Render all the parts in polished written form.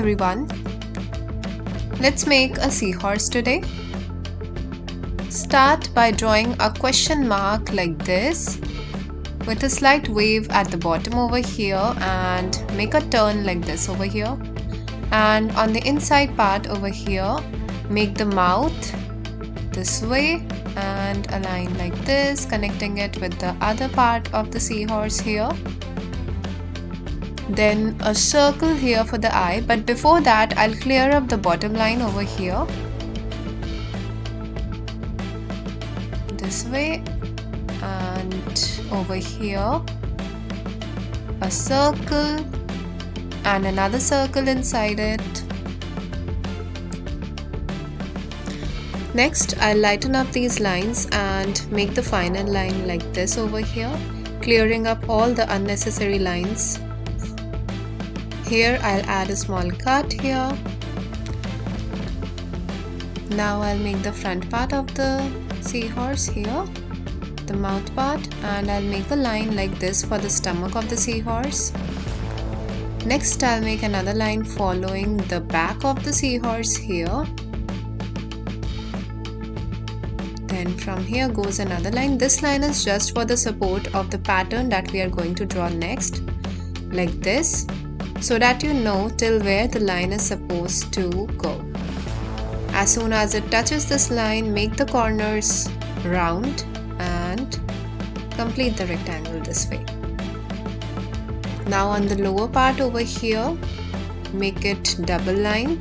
everyone, let's make a seahorse today. Start by drawing a question mark like this with a slight wave at the bottom over here and make a turn like this over here, and on the inside part over here make the mouth this way and a line like this connecting it with the other part of the seahorse here. Then a circle here for the eye, but before that I'll clear up the bottom line over here this way, and over here a circle and another circle inside it. Next I'll lighten up these lines and make the final line like this over here, clearing up all the unnecessary lines. Here I'll add a small cut here. Now I'll make the front part of the seahorse here, the mouth part, and I'll make a line like this for the stomach of the seahorse. Next I'll make another line following the back of the seahorse here. Then from here goes another line. This line is just for the support of the pattern that we are going to draw next, like this, so that you know till where the line is supposed to go. As soon as it touches this line, make the corners round and complete the rectangle this way. Now on the lower part over here, make it double line.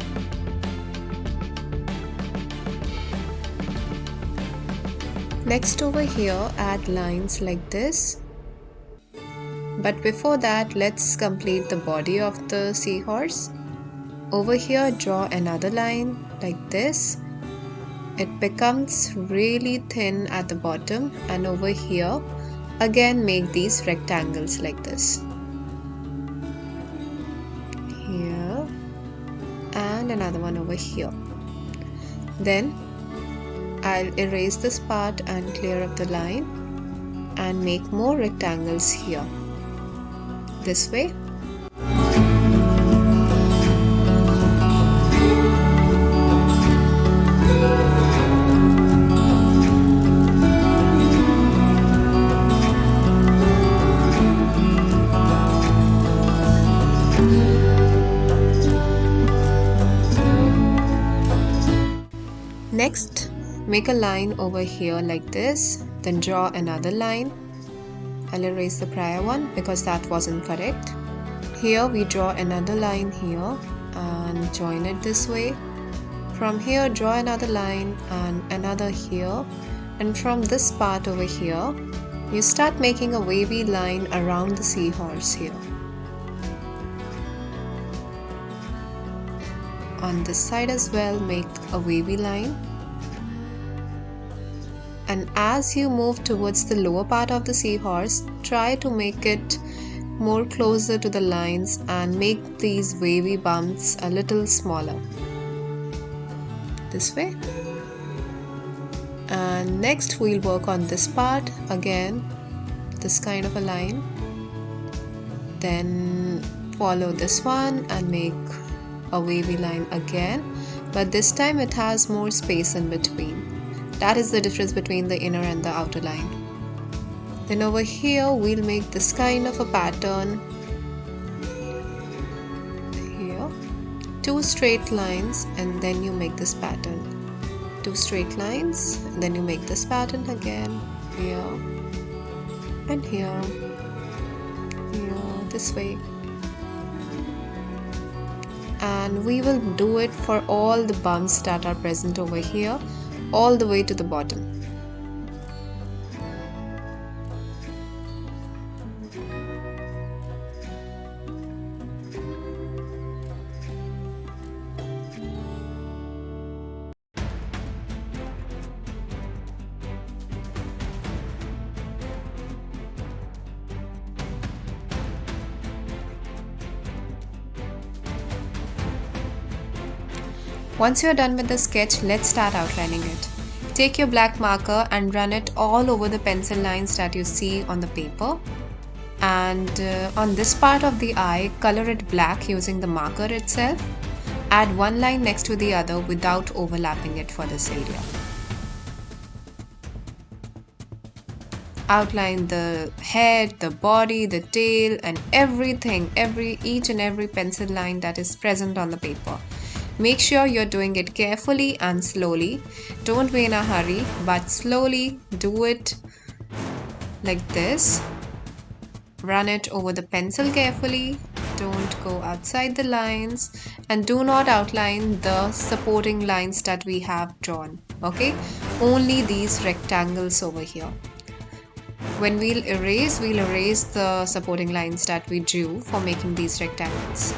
Next over here, add lines like this. But before that, let's complete the body of the seahorse. Over here, draw another line like this. It becomes really thin at the bottom, and over here, again make these rectangles like this. Here, and another one over here. Then, I'll erase this part and clear up the line and make more rectangles here. This way. Next, make a line over here like this, then draw another line. I'll erase the prior one because that wasn't correct. Here we draw another line here and join it this way. From here draw another line and another here, and from this part over here you start making a wavy line around the seahorse here. On this side as well make a wavy line. And as you move towards the lower part of the seahorse, try to make it more closer to the lines and make these wavy bumps a little smaller. This way. And next we'll work on this part again, this kind of a line. Then follow this one and make a wavy line again, but this time it has more space in between. That is the difference between the inner and the outer line. Then over here we'll make this kind of a pattern here, 2 straight lines, and then you make this pattern, 2 straight lines, and then you make this pattern again here and here, this way. And we will do it for all the bumps that are present over here, all the way to the bottom. Once you're done with the sketch, let's start outlining it. Take your black marker and run it all over the pencil lines that you see on the paper. And on this part of the eye, color it black using the marker itself. Add one line next to the other without overlapping it for this area. Outline the head, the body, the tail, and everything, each and every pencil line that is present on the paper. Make sure you're doing it carefully and slowly. Don't be in a hurry, but slowly do it like this. Run it over the pencil carefully. Don't go outside the lines, and do not outline the supporting lines that we have drawn. Okay, only these rectangles over here. When we'll erase the supporting lines that we drew for making these rectangles.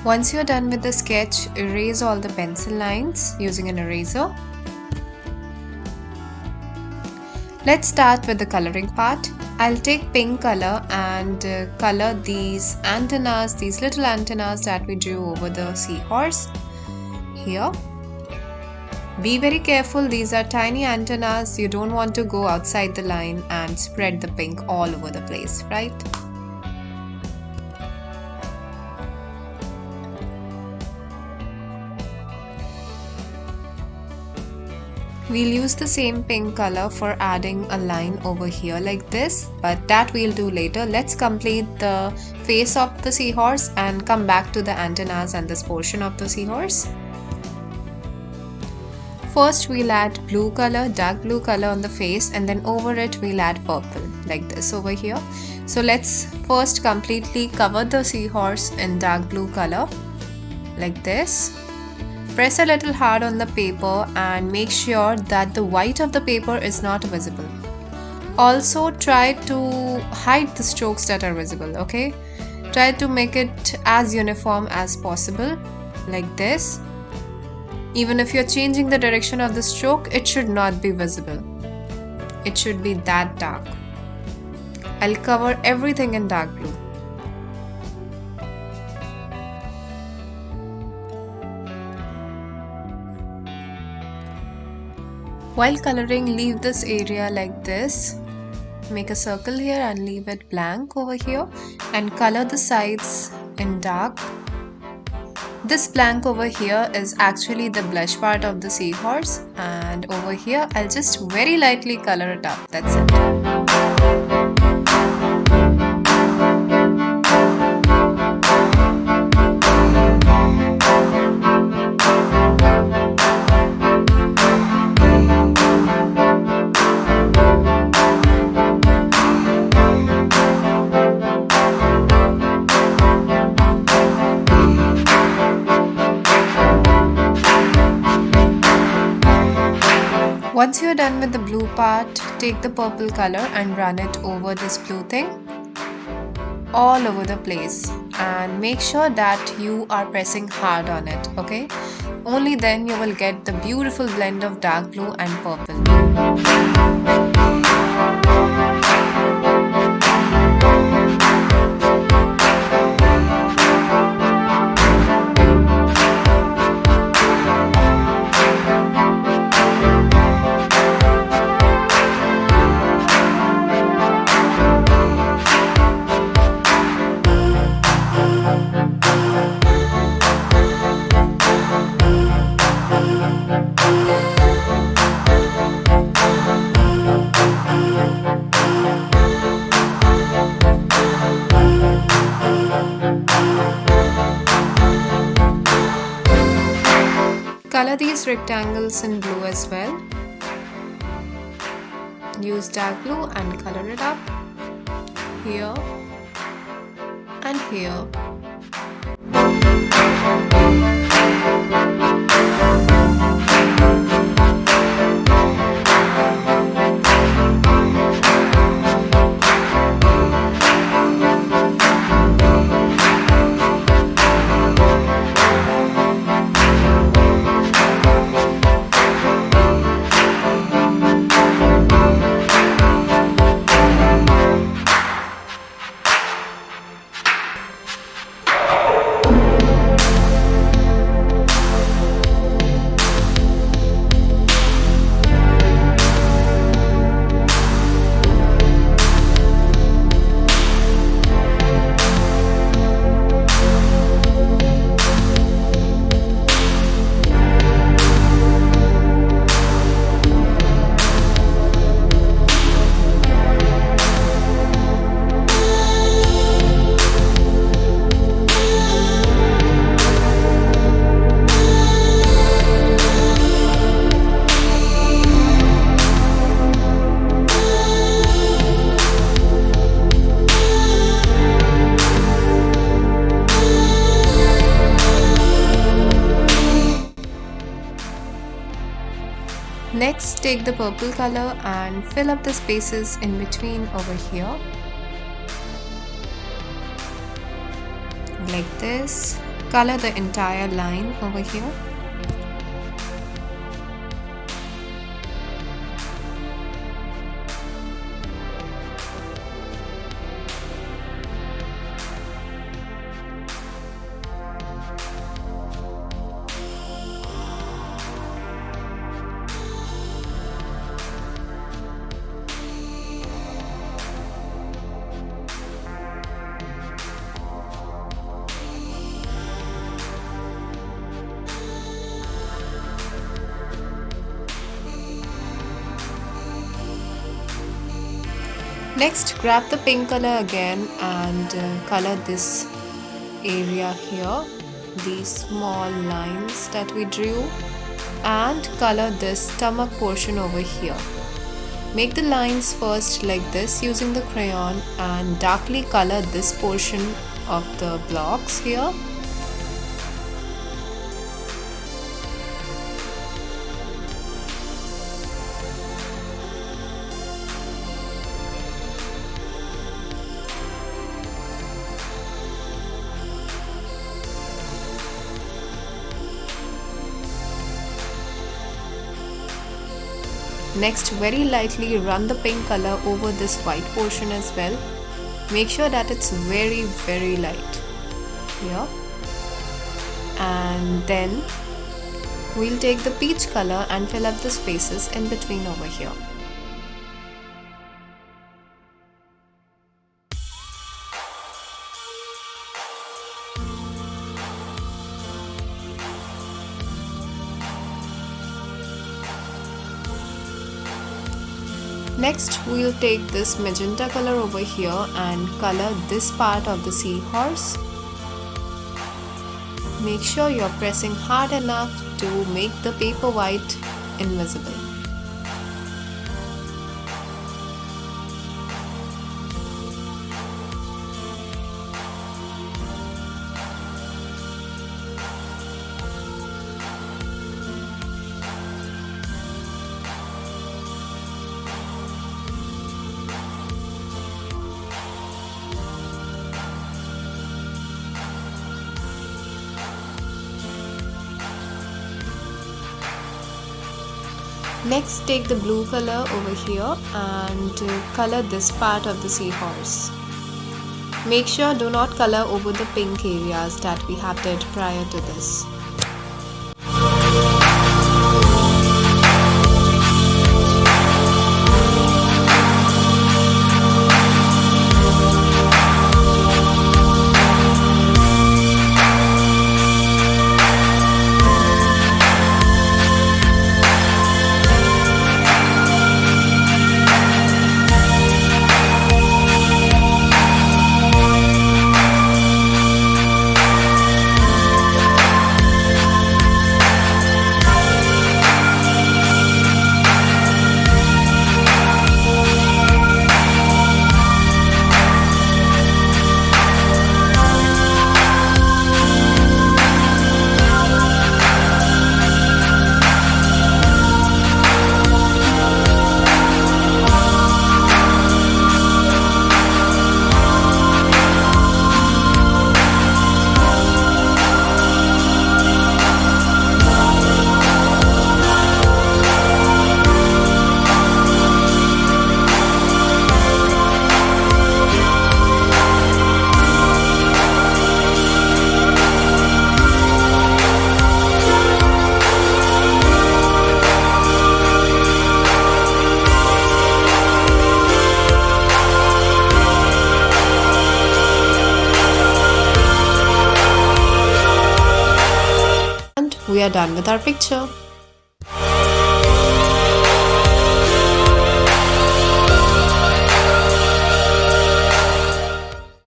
Once you're done with the sketch, erase all the pencil lines using an eraser. Let's start with the coloring part. I'll take pink color and color these antennas, these little antennas that we drew over the seahorse here. Be very careful, these are tiny antennas. You don't want to go outside the line and spread the pink all over the place, right? We'll use the same pink color for adding a line over here like this, but that we'll do later. Let's complete the face of the seahorse and come back to the antennas and this portion of the seahorse. First we'll add blue color, dark blue color on the face, and then over it we'll add purple like this over here. So let's first completely cover the seahorse in dark blue color like this. Press a little hard on the paper and make sure that the white of the paper is not visible. Also try to hide the strokes that are visible, okay? Try to make it as uniform as possible, like this. Even if you're changing the direction of the stroke, it should not be visible. It should be that dark. I'll cover everything in dark blue. While coloring, leave this area like this. Make a circle here and leave it blank over here, and color the sides in dark. This blank over here is actually the blush part of the seahorse, and over here I'll just very lightly color it up. That's it. Once you're done with the blue part, take the purple color and run it over this blue thing all over the place, and make sure that you are pressing hard on it, okay? Only then you will get the beautiful blend of dark blue and purple. Color these rectangles in blue as well. Use dark blue and color it up here and here. Next, take the purple color and fill up the spaces in between over here. Like this. Color the entire line over here. Next, grab the pink color again and color this area here, these small lines that we drew, and color this stomach portion over here. Make the lines first like this using the crayon and darkly color this portion of the blocks here. Next, very lightly run the pink color over this white portion as well. Make sure that it's very light here. And then we'll take the peach color and fill up the spaces in between over here. Next, we'll take this magenta color over here and color this part of the seahorse. Make sure you're pressing hard enough to make the paper white invisible. Next, take the blue color over here and color this part of the seahorse. Make sure do not color over the pink areas that we have did prior to this. we are done with our picture.